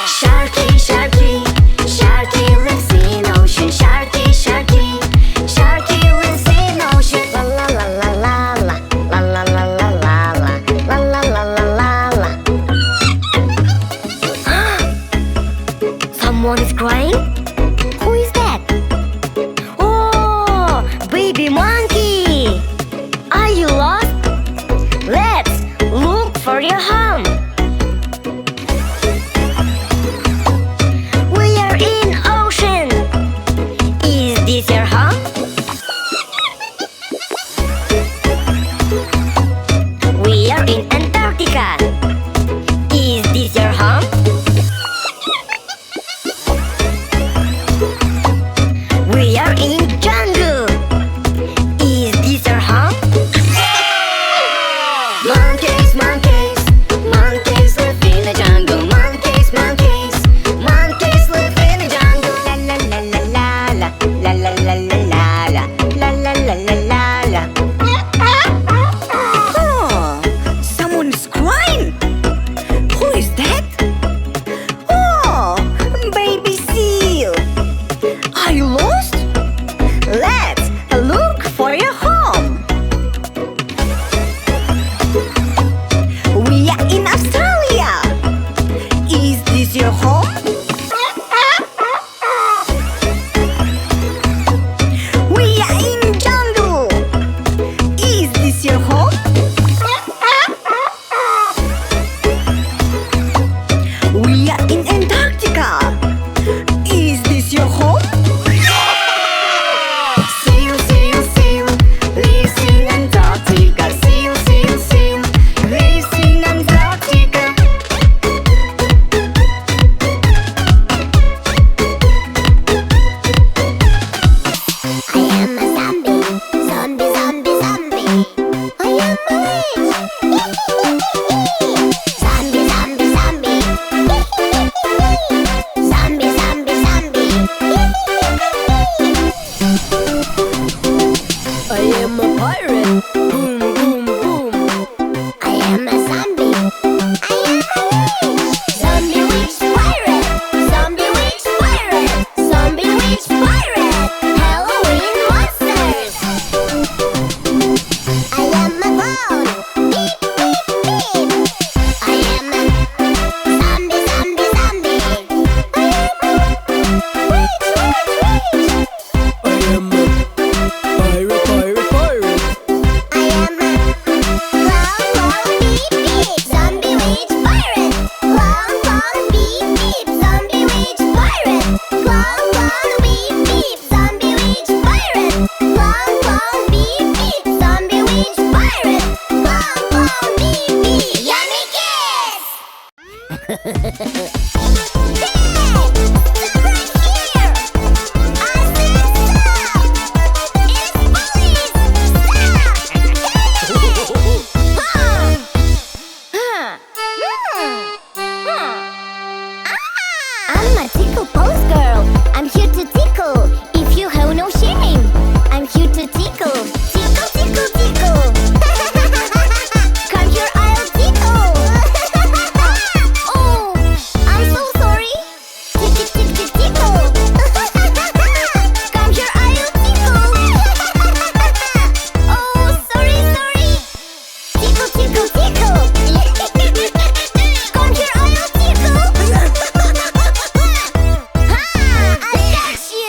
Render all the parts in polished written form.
Sharky, sharky, sharky lives in ocean. Sharky, sharky, sharky lives in ocean. La la la la la la, la la la la la la, la la la la la la. Someone is crying? Who is that? Oh, baby monkey! Are you lost? Let's look for your home. We are in ocean. Is this your home? We are in Antarctica. Is this your home? We are in jungle. Is this your home? Monkeys, monkeys, monkeys live in the jungle. Monkeys, monkeys, monkeys live in the jungle. La la la la la, la la la la la, la la la la la la. Oh, someone is crying. Who is that? Oh, baby seal. Are you lost? Let's look for your home. We are in Australia. Is this your home? We are in jungle. Is this your home? We are in Antarctica. Is this your home? Seal, seal, seal, lives in Antarctica. Seal, seal, seal, lives in Antarctica. I am a zombie, zombie, zombie, zombie. I am a witch. Zombie, zombie, zombie. Zombie, zombie, zombie. I am a pirate. Boom, boom, boom. I am a zombie. I am a witch. Zombie witch pirate. Zombie witch pirate. Zombie witch pirate. Halloween monsters. I am a clown. Beep, beep, beep. I am a zombie, zombie, zombie. I am a witch, witch, witch. I am a pirate, pirate, pirate. I am a clown, clown, beep, beep. Zombie witch pirate. Clown, clown, beep, beep. Zombie witch pirate. Clown, clown, beep, beep. Zombie witch pirate. Clown, clown, beep, beep. Zombie witch pirate. Clown, clown, beep, beep. Yummy kiss! I'm a tickle pose girl. I'm here to tickle. If you have no shame, I'm here to tickle. Tickle, tickle, tickle. Come here, I'll tickle. Oh, I'm so sorry. Tick, tick, tick, tick, tickle. Come here, I'll tickle. Oh, sorry, sorry. Tickle, tickle, tickle. Come here, I'll tickle. Ha! I got you.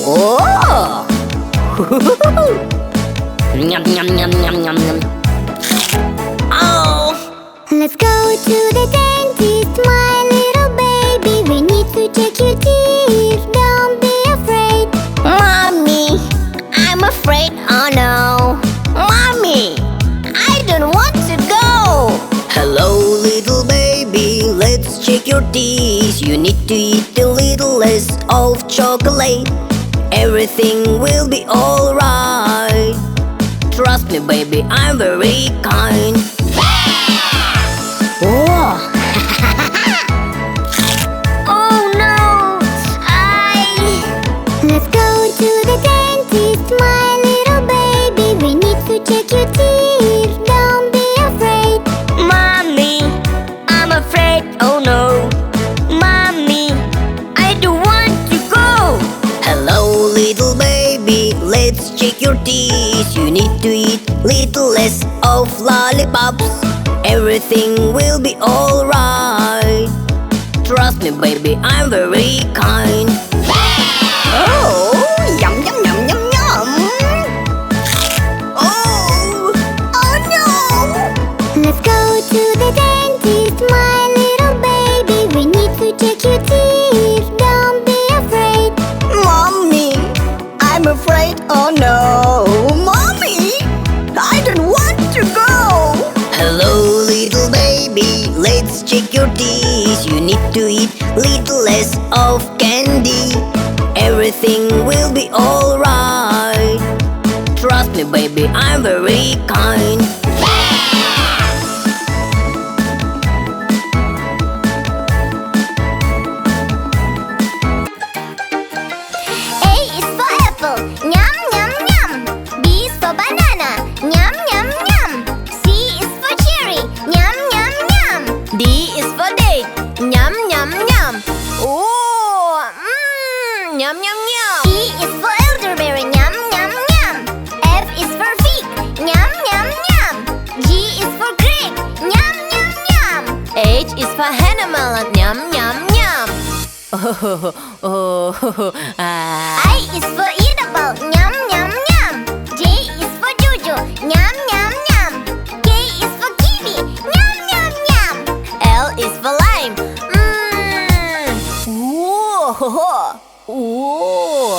Oh! Yum yum yum yum yum yum. Oh! Let's go to the dentist, my little baby. We need to check your teeth. Don't be afraid. Mommy, I'm afraid. Oh no. Mommy, I don't want to go. Hello, little baby. Let's check your teeth. You need to eat a little less of chocolate. Everything will be alright. Trust me, baby, I'm very kind. Oh! Oh no! Let's go to the dentist, my little baby. We need to check your teeth. Don't be afraid. Mommy, I'm afraid. Oh no. Mommy, I don't want to go. Hello, little baby. Let's check your teeth. You need to eat little less of lollipops. Everything will be alright. Trust me, baby, I'm very kind. Oh, yum yum yum yum yum. Oh, oh no. Let's go to the dentist, my little baby. We need to check your teeth. Don't be afraid. Mommy, I'm afraid. Oh no. Mommy, I don't want to go. Hello, little baby. Let's check your teeth. You need to eat little less of candy. Everything will be alright. Trust me, baby, I'm very kind. A is for apple, nyam nyam nyam. B is for banana, nyam nyam nyam. C is for cherry, nyam nyam nyam. D is for date. Nyam nyam nyam. Oh, Nyam nyam nyam. E is for elderberry, nyam nyam nyam. F is for fig, nyam nyam nyam. G is for grape, nyam nyam nyam. H is for Hannah melon. Nyam nyam nyam. I is for edible, nyam nyam nyam. J is for jojo, nyam nyam nyam. K is for kiwi, nyam nyam nyam. L is for lime.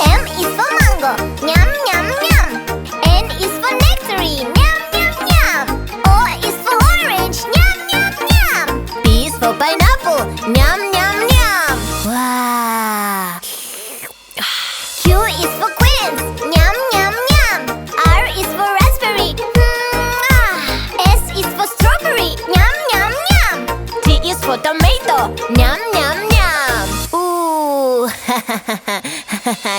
M is for mango, nyam nyam nyam. N is for nectarine, nyam nyam nyam. O is for orange, nyam nyam nyam. P is for pineapple. Nyam nyam nyam. Wow. Q is for quince, nyam nyam nyam. R is for raspberry, S is for strawberry, nyam nyam nyam. T is for tomato. Nyam nyam nyam. Ooh.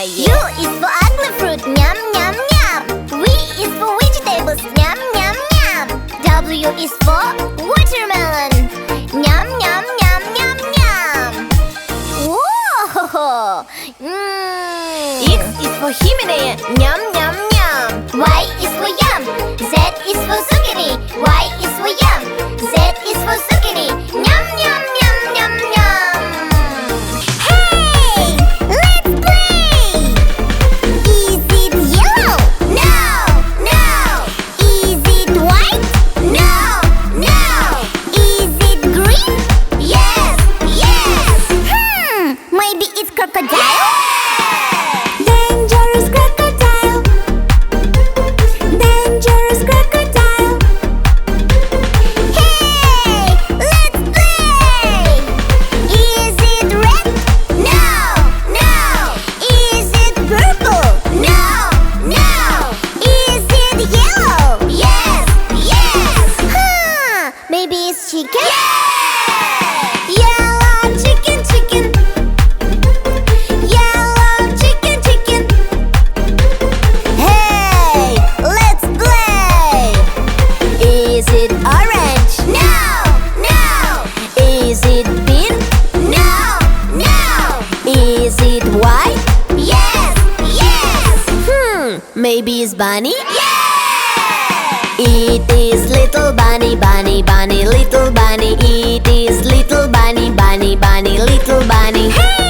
U is for ugly fruit, nyam nyam nyam. V is for vegetables, nyam nyam nyam. W is for watermelon, nyam nyam nyam nyam nyam. Whoa! X is for Himalaya. Nyam nyam nyam. Y is for yum, Z is for zucchini. Y is for yum, Z is for zucchini. Nyam nyam nyam nyam nyam. Hey, let's play. Is it yellow? No, no. Is it white? No, no. Is it green? Yes, yes. Maybe it's crocodile. Dangerous crocodile. Dangerous crocodile. Hey, let's play. Is it red? No, no. Is it purple? No, no. Is it yellow? Yes, yes. Maybe it's chicken? Yellow chicken, chicken. Yellow chicken, chicken. Hey, let's play. Is it orange? No, no. Is it pink? No, no. Is it white? Yes, yes. Maybe it's bunny? Yeah! It is little bunny, bunny, bunny, little bunny. It is little bunny, bunny, bunny, little bunny. Hey!